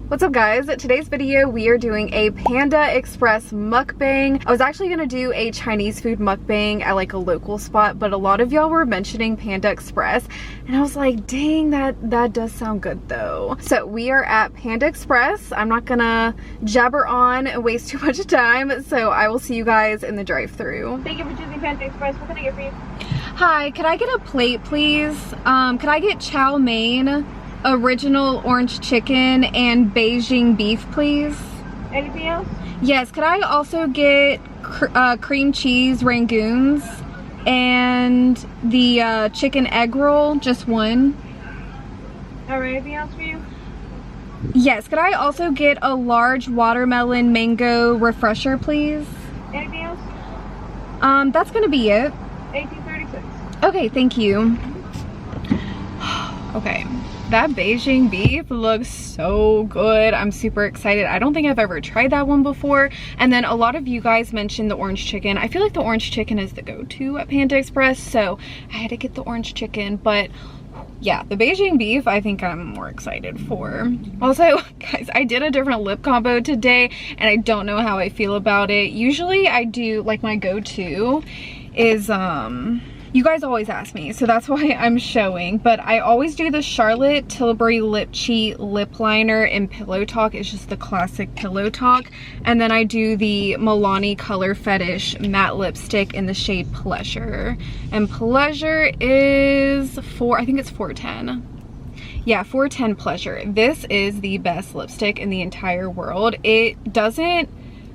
What's up guys? Today's video we are doing a Panda Express mukbang. I was actually gonna do a Chinese food mukbang at like a local spot, but a lot of y'all were mentioning Panda Express and I was like, dang, that does sound good though. So we are at Panda Express. I'm not gonna jabber on and waste too much time, so I will see you guys in the drive-thru. Thank you for choosing Panda Express. What can I get for you? Hi, could I get a plate please? Could I get chow mein, original orange chicken, and Beijing beef please? Anything else? Yes, could I also get cream cheese rangoons and the chicken egg roll, just one? Alright, anything else for you? Yes, could I also get a large watermelon mango refresher please? Anything else? That's gonna be it. 1836. Okay, thank you. Okay. That Beijing beef looks so good. I'm super excited. I don't think I've ever tried that one before. And then a lot of you guys mentioned the orange chicken. I feel like the orange chicken is the go-to at Panda Express, so I had to get the orange chicken. But yeah, the Beijing beef I think I'm more excited for. Also, guys, I did a different lip combo today and I don't know how I feel about it. Usually I do, like, my go-to is you guys always ask me, so that's why I'm showing, but I always do the Charlotte Tilbury Lip Cheat Lip Liner in Pillow Talk. It's just the classic Pillow Talk. And then I do the Milani Color Fetish matte lipstick in the shade Pleasure. And Pleasure is I think it's 410. Yeah, 410 Pleasure. This is the best lipstick in the entire world. It doesn't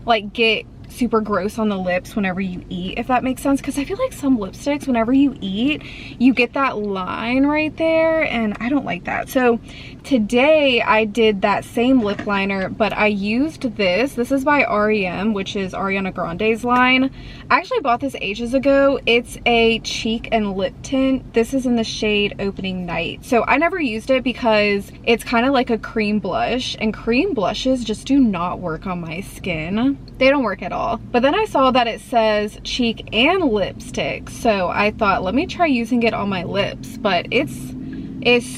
like get super gross on the lips whenever you eat, if that makes sense, because I feel like some lipsticks, whenever you eat, you get that line right there and I don't like that. So today I did that same lip liner, but I used this is by REM, which is Ariana Grande's line. I actually bought this ages ago. It's a cheek and lip tint. This is in the shade Opening Night. So I never used it because it's kind of like a cream blush, and cream blushes just do not work on my skin. They don't work at all. But then I saw that it says cheek and lipstick, so I thought, let me try using it on my lips, but it's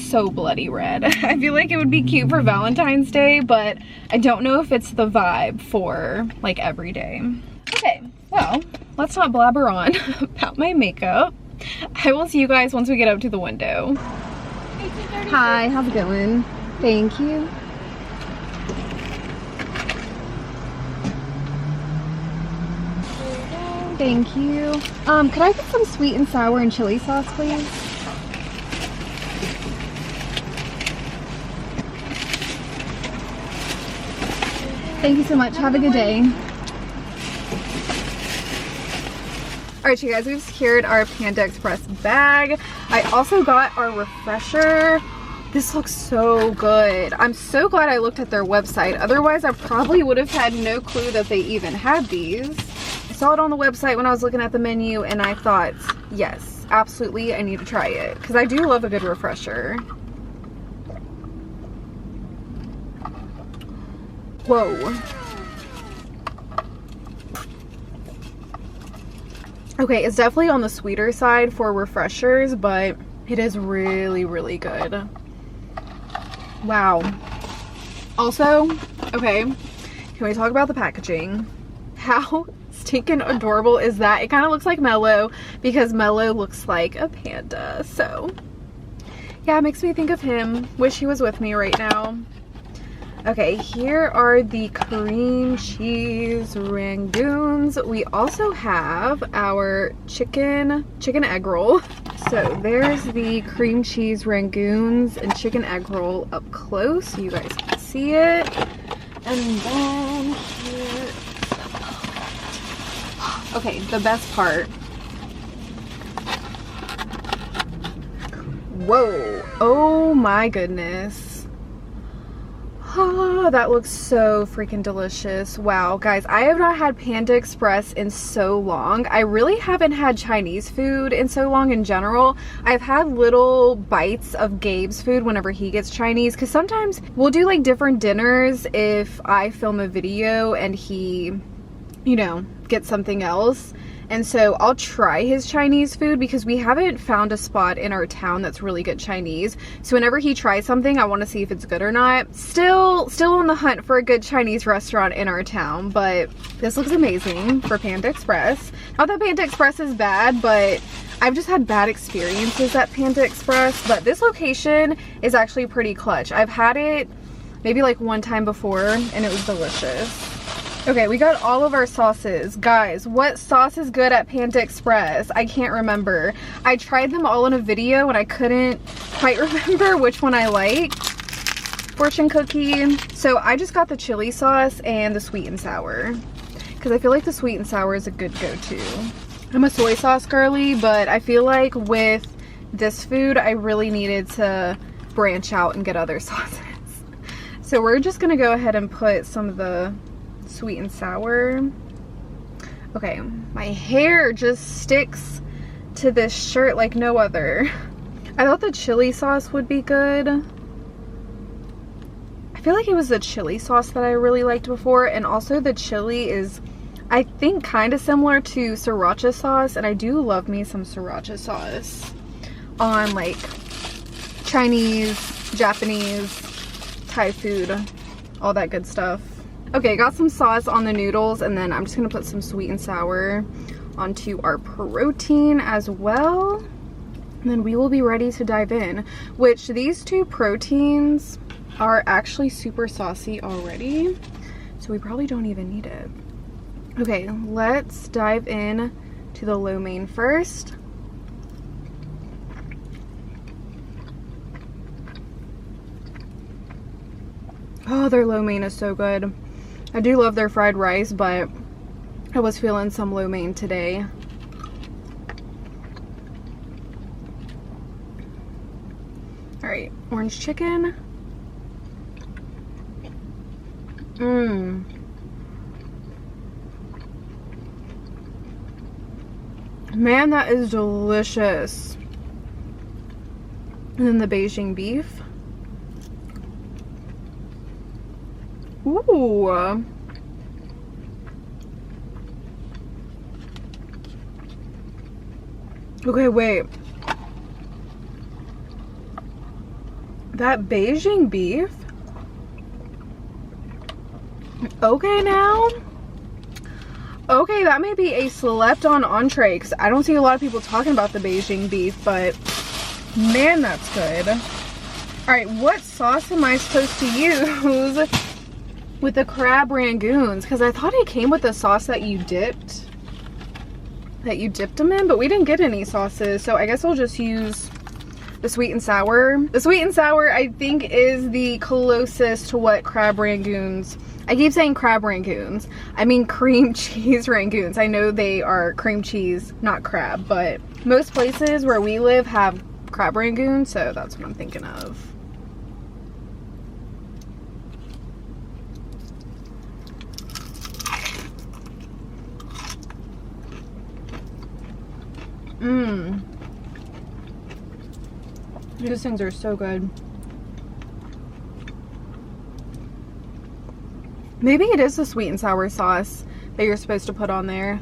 so bloody red. I feel like it would be cute for Valentine's Day, but I don't know if it's the vibe for like every day. Okay, well, let's not blabber on about my makeup. I will see you guys once we get up to the window. Hi, how's it going? Thank you. Thank you. Could I get some sweet and sour and chili sauce, please? Thank you so much. Have a good day. Alright, you guys, we've secured our Panda Express bag. I also got our refresher. This looks so good. I'm so glad I looked at their website. Otherwise, I probably would have had no clue that they even had these. I saw it on the website when I was looking at the menu and I thought, yes, absolutely, I need to try it. Because I do love a good refresher. Whoa. Okay, it's definitely on the sweeter side for refreshers, but it is really, really good. Wow. Also, okay, can we talk about the packaging? How stinking adorable is that? It kind of looks like Mellow because Mellow looks like a panda. So yeah, it makes me think of him. Wish he was with me right now. Okay, here are the cream cheese rangoons. We also have our chicken egg roll. So there's the cream cheese rangoons and chicken egg roll up close so you guys can see it. And then here, okay, the best part. Whoa, oh my goodness. Oh, that looks so freaking delicious. Wow, guys, I have not had Panda Express in so long. I really haven't had Chinese food in so long in general. I've had little bites of Gabe's food whenever he gets Chinese, because sometimes we'll do like different dinners if I film a video and he, you know, gets something else. And so I'll try his Chinese food because we haven't found a spot in our town that's really good Chinese. So whenever he tries something, I want to see if it's good or not. Still on the hunt for a good Chinese restaurant in our town, but this looks amazing for Panda Express. Not that Panda Express is bad, but I've just had bad experiences at Panda Express, but this location is actually pretty clutch. I've had it maybe like one time before and it was delicious. Okay, we got all of our sauces. Guys, what sauce is good at Panda Express? I can't remember. I tried them all in a video and I couldn't quite remember which one I liked. Fortune cookie. So I just got the chili sauce and the sweet and sour because I feel like the sweet and sour is a good go-to. I'm a soy sauce girly, but I feel like with this food, I really needed to branch out and get other sauces. So we're just gonna go ahead and put some of the sweet and sour. Okay, my hair just sticks to this shirt like no other. I thought the chili sauce would be good. I feel like it was the chili sauce that I really liked before, and also the chili is, I think, kind of similar to sriracha sauce, and I do love me some sriracha sauce on like Chinese, Japanese, Thai food, all that good stuff. Okay, got some sauce on the noodles, and then I'm just gonna put some sweet and sour onto our protein as well. And then we will be ready to dive in, which these two proteins are actually super saucy already, so we probably don't even need it. Okay, let's dive in to the lo mein first. Oh, their lo mein is so good. I do love their fried rice, but I was feeling some lo mein today. All right, orange chicken. Man, that is delicious. And then the Beijing beef. Ooh. Okay, wait. That Beijing beef? Okay now. Okay, that may be a slept on entree because I don't see a lot of people talking about the Beijing beef, but man, that's good. Alright, what sauce am I supposed to use with the crab rangoons? Because I thought it came with the sauce that you dipped them in, but we didn't get any sauces, so I guess I'll just use the sweet and sour. The sweet and sour, I think, is the closest to what crab rangoons. I keep saying crab rangoons. I mean cream cheese rangoons. I know they are cream cheese, not crab, but most places where we live have crab rangoons, so that's what I'm thinking of. These things are so good. Maybe it is the sweet and sour sauce that you're supposed to put on there.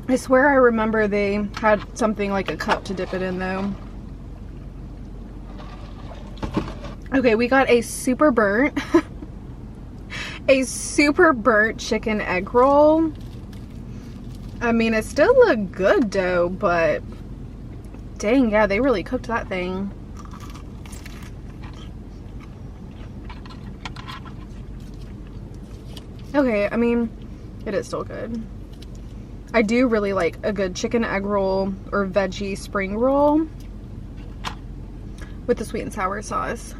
I swear I remember they had something like a cup to dip it in though. Okay, we got a super burnt chicken egg roll. I mean, it still looked good though, but dang, yeah, they really cooked that thing. Okay, I mean, it is still good. I do really like a good chicken egg roll or veggie spring roll with the sweet and sour sauce.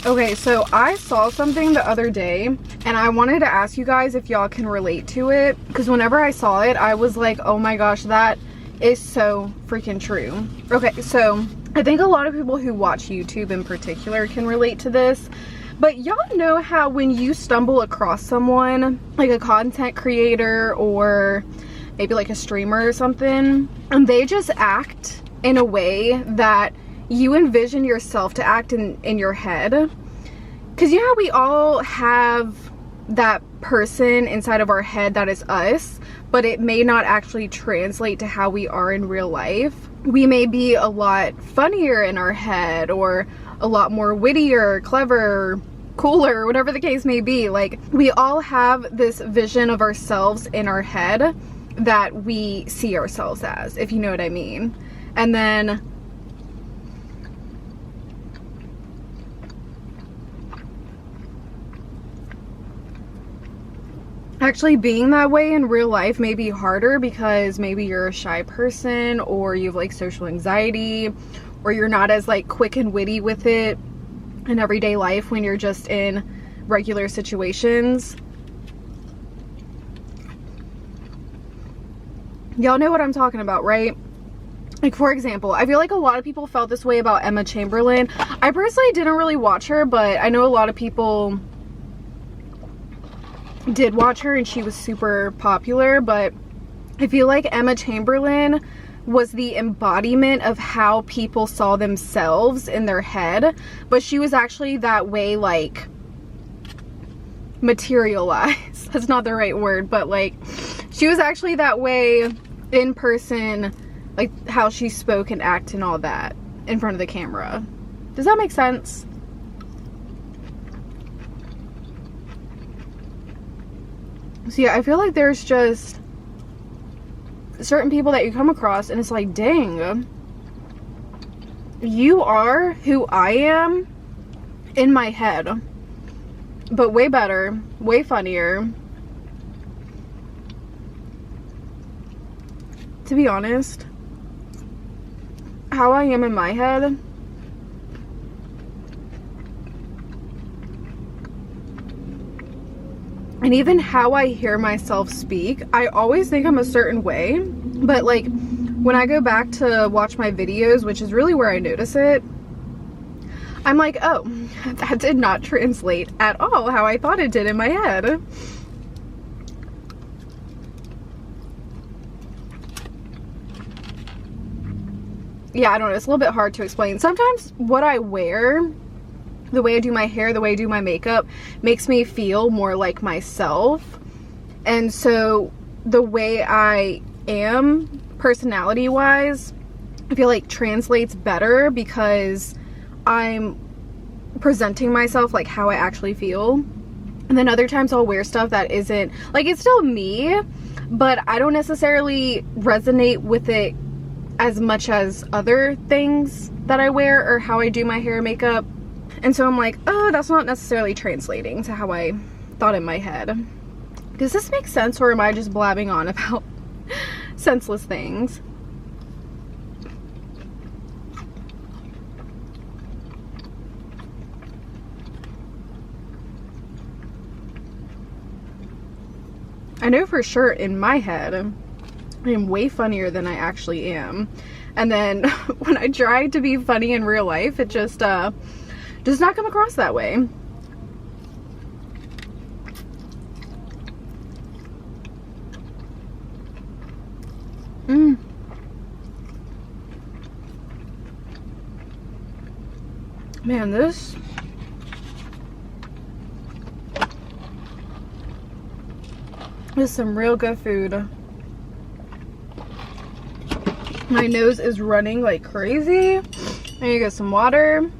Okay, so I saw something the other day and I wanted to ask you guys if y'all can relate to it, because whenever I saw it, I was like, oh my gosh, that is so freaking true. Okay, so I think a lot of people who watch YouTube in particular can relate to this, But y'all know how when you stumble across someone, like a content creator or maybe like a streamer or something, and they just act in a way that you envision yourself to act in your head? Because you know how we all have that person inside of our head that is us, but it may not actually translate to how we are in real life. We may be a lot funnier in our head, or a lot more wittier, clever, cooler, whatever the case may be. Like, we all have this vision of ourselves in our head that we see ourselves as, if you know what I mean. And then actually being that way in real life may be harder, because maybe you're a shy person, or you have like social anxiety, or you're not as like quick and witty with it in everyday life when you're just in regular situations. Y'all know what I'm talking about, right? Like, for example, I feel like a lot of people felt this way about Emma Chamberlain. I personally didn't really watch her, but I know a lot of people did watch her and she was super popular. But I feel like Emma Chamberlain was the embodiment of how people saw themselves in their head, but she was actually that way, like, materialized. That's not the right word, but like, she was actually that way in person, like how she spoke and acted and all that in front of the camera. Does that make sense? So yeah, I feel like there's just certain people that you come across and it's like, dang, you are who I am in my head, but way better, way funnier. To be honest, how I am in my head, and even how I hear myself speak, I always think I'm a certain way, but like when I go back to watch my videos, which is really where I notice it, I'm like, oh, that did not translate at all how I thought it did in my head. Yeah, I don't know, it's a little bit hard to explain. Sometimes what I wear, the way I do my hair, the way I do my makeup, makes me feel more like myself. And so the way I am personality wise, I feel like translates better because I'm presenting myself like how I actually feel. And then other times I'll wear stuff that isn't, like, it's still me, but I don't necessarily resonate with it as much as other things that I wear or how I do my hair and makeup. And so I'm like, oh, that's not necessarily translating to how I thought in my head. Does this make sense, or am I just blabbing on about senseless things? I know for sure in my head, I am way funnier than I actually am. And then when I try to be funny in real life, it just does not come across that way. Man, this is some real good food. My nose is running like crazy. I need to get some water.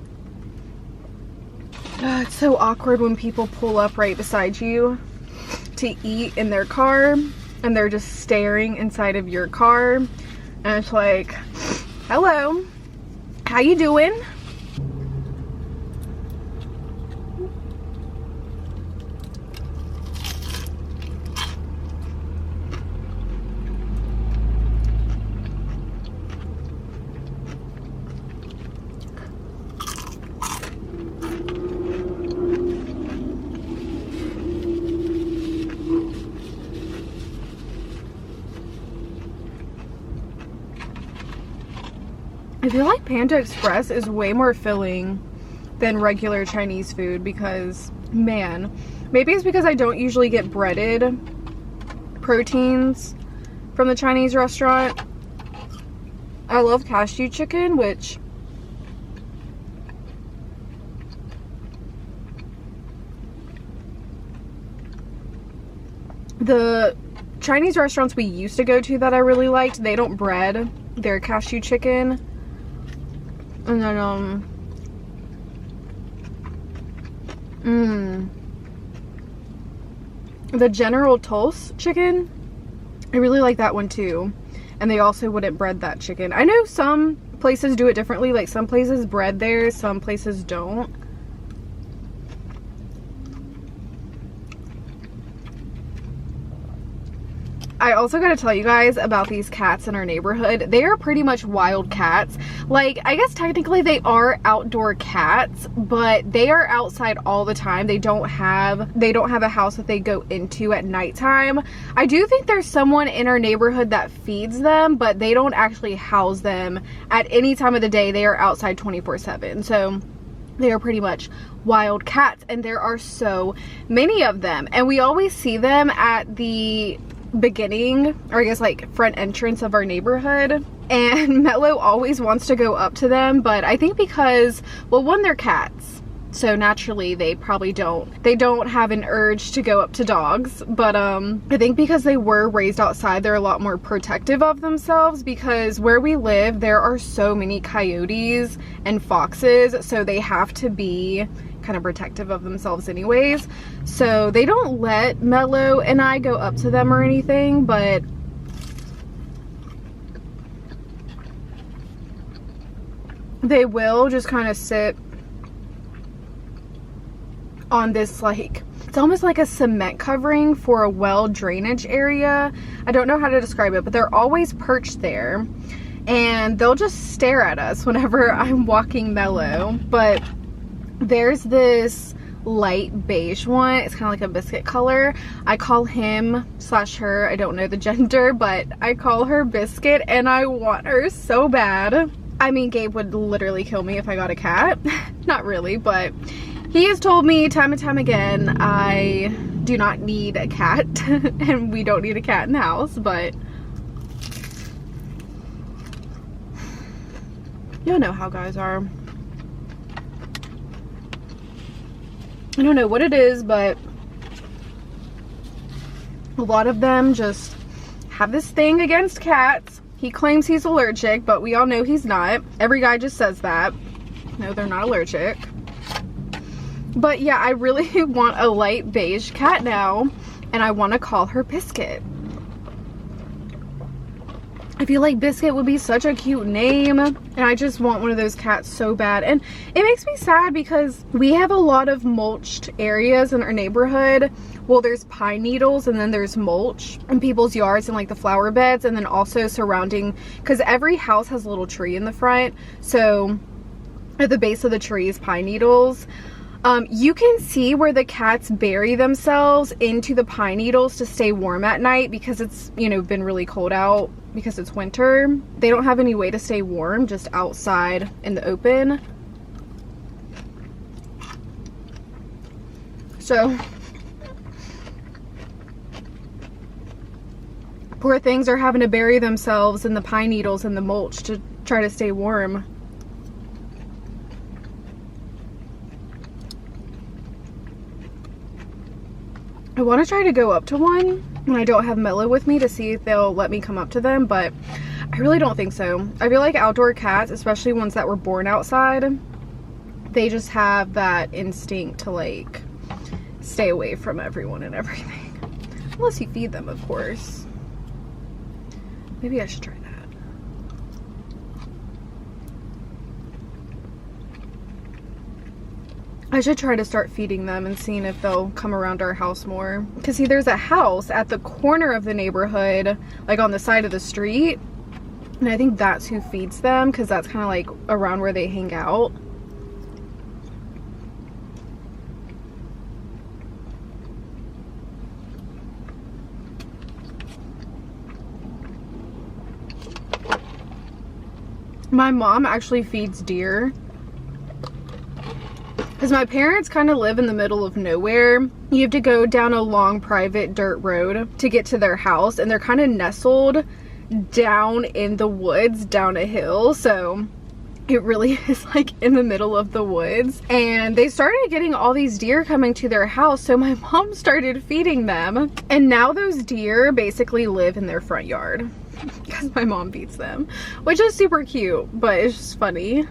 It's so awkward when people pull up right beside you to eat in their car and they're just staring inside of your car, and it's like, hello, how you doing? I feel like Panda Express is way more filling than regular Chinese food because, man, maybe it's because I don't usually get breaded proteins from the Chinese restaurant. I love cashew chicken, which the Chinese restaurants we used to go to that I really liked, they don't bread their cashew chicken. And then the General Tso's chicken, I really like that one too. And they also wouldn't bread that chicken. I know some places do it differently, like some places bread theirs, some places don't. I also gotta tell you guys about these cats in our neighborhood. They are pretty much wild cats. Like, I guess technically they are outdoor cats, but they are outside all the time. They don't have a house that they go into at nighttime. I do think there's someone in our neighborhood that feeds them, but they don't actually house them at any time of the day. They are outside 24/7. So they are pretty much wild cats, and there are so many of them. And we always see them at the beginning, or I guess like front entrance of our neighborhood, and Mello always wants to go up to them, but I think because, well, one, they're cats, so naturally they probably don't have an urge to go up to dogs, but I think because they were raised outside, they're a lot more protective of themselves, because where we live there are so many coyotes and foxes, so they have to be kind of protective of themselves anyways. So they don't let Mello and I go up to them or anything, but they will just kind of sit on this, like, it's almost like a cement covering for a well drainage area. I don't know how to describe it, but they're always perched there, and they'll just stare at us whenever I'm walking Mello. But there's this light beige one. It's kind of like a biscuit color. I call him / her, I don't know the gender, but I call her Biscuit, and I want her so bad. I mean, Gabe would literally kill me if I got a cat. Not really, but he has told me time and time again I do not need a cat and we don't need a cat in the house, but y'all know how guys are. I don't know what it is, but a lot of them just have this thing against cats. He claims he's allergic, but we all know he's not. Every guy just says that. No, they're not allergic. But yeah, I really want a light beige cat now, and I want to call her Biscuit. I feel like Biscuit would be such a cute name, and I just want one of those cats so bad. And it makes me sad because we have a lot of mulched areas in our neighborhood. Well, there's pine needles, and then there's mulch in people's yards and like the flower beds, and then also surrounding, because every house has a little tree in the front, so at the base of the tree is pine needles. You can see where the cats bury themselves into the pine needles to stay warm at night, because it's, you know, been really cold out because it's winter. They don't have any way to stay warm just outside in the open. So poor things are having to bury themselves in the pine needles and the mulch to try to stay warm. I want to try to go up to one when I don't have Mello with me to see if they'll let me come up to them, but I really don't think so. I feel like outdoor cats, especially ones that were born outside, they just have that instinct to like stay away from everyone and everything. Unless you feed them, of course. Maybe I should try that. I should try to start feeding them and seeing if they'll come around our house more. Because see, there's a house at the corner of the neighborhood, like on the side of the street. And I think that's who feeds them, because that's kind of like around where they hang out. My mom actually feeds deer. because my parents kind of live in the middle of nowhere. You have to go down a long private dirt road to get to their house, and they're kind of nestled down in the woods down a hill, so it really is like in the middle of the woods. And they started getting all these deer coming to their house, so my mom started feeding them, and now those deer basically live in their front yard because my mom feeds them, which is super cute, but it's just funny.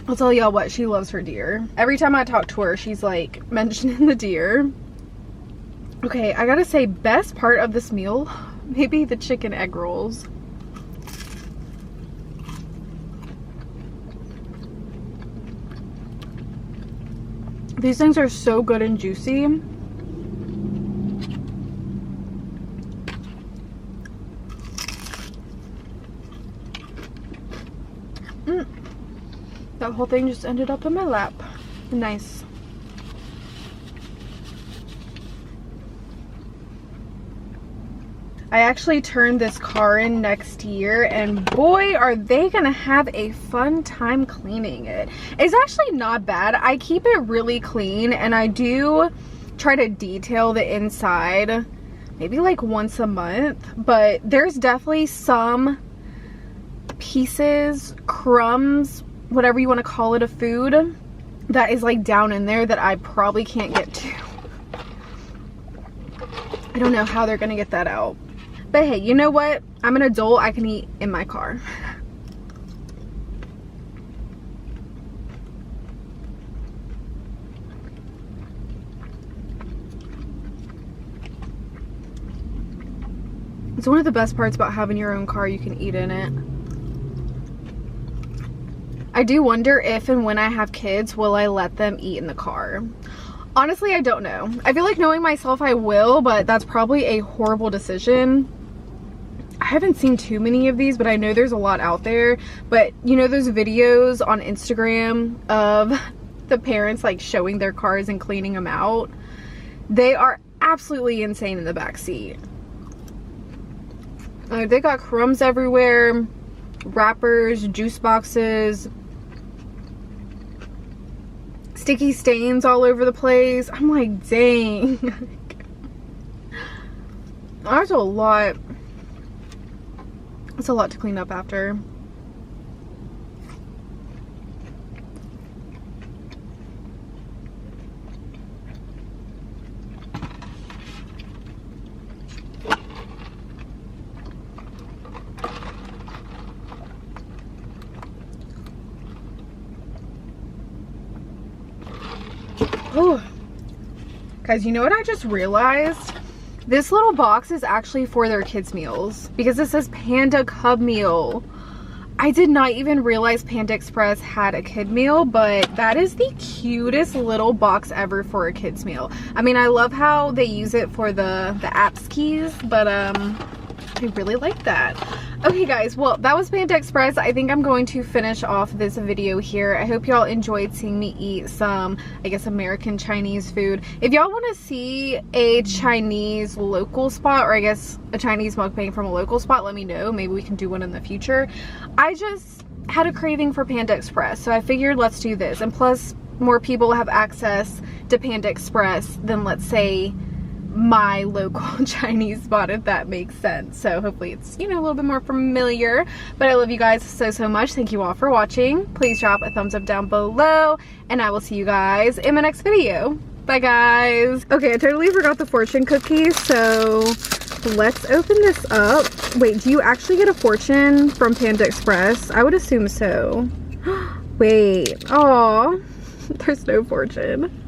I'll tell y'all what, she loves her deer. Every time I talk to her, she's like mentioning the deer. Okay, I gotta say, best part of this meal, maybe the chicken egg rolls. These things are so good and juicy. That whole thing just ended up in my lap. Nice. I actually turned this car in next year, and boy, are they gonna have a fun time cleaning it. It's actually not bad. I keep it really clean, and I do try to detail the inside maybe like once a month, but there's definitely some pieces, crumbs, whatever you want to call it, of food that is like down in there that I probably can't get to. I don't know how they're gonna get that out. But hey, you know what? I'm an adult. I can eat in my car. It's one of the best parts about having your own car. You can eat in it. I do wonder if and when I have kids, will I let them eat in the car? Honestly, I don't know. I feel like, knowing myself, I will, but that's probably a horrible decision. I haven't seen too many of these, but I know there's a lot out there. But you know those videos on Instagram of the parents like showing their cars and cleaning them out? They are absolutely insane in the back seat. They got crumbs everywhere, wrappers, juice boxes, sticky stains all over the place. I'm like, dang. That's a lot. It's a lot to clean up after. Oh, guys, you know what I just realized? This little box is actually for their kids' meals because it says Panda Cub Meal. I did not even realize Panda Express had a kid meal, but that is the cutest little box ever for a kid's meal. I mean, I love how they use it for the apps keys, but I really like that. Okay guys, well, that was Panda Express. I think I'm going to finish off this video here. I hope y'all enjoyed seeing me eat some, I guess, American Chinese food. If y'all want to see a Chinese local spot, or I guess a Chinese mukbang from a local spot, let me know. Maybe we can do one in the future. I just had a craving for Panda Express, so I figured let's do this. And plus, more people have access to Panda Express than, let's say, my local Chinese spot, if that makes sense. So hopefully it's, you know, a little bit more familiar. But I love you guys so much. Thank you all for watching. Please drop a thumbs up down below, and I will see you guys in my next video. Bye guys. Okay, I totally forgot the fortune cookies, so let's open this up. Wait, do you actually get a fortune from Panda Express? I would assume so. Wait, oh, there's no fortune.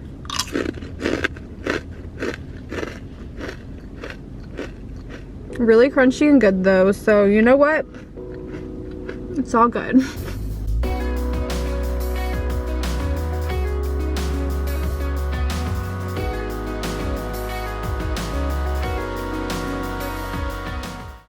Really crunchy and good though, so you know what? It's all good.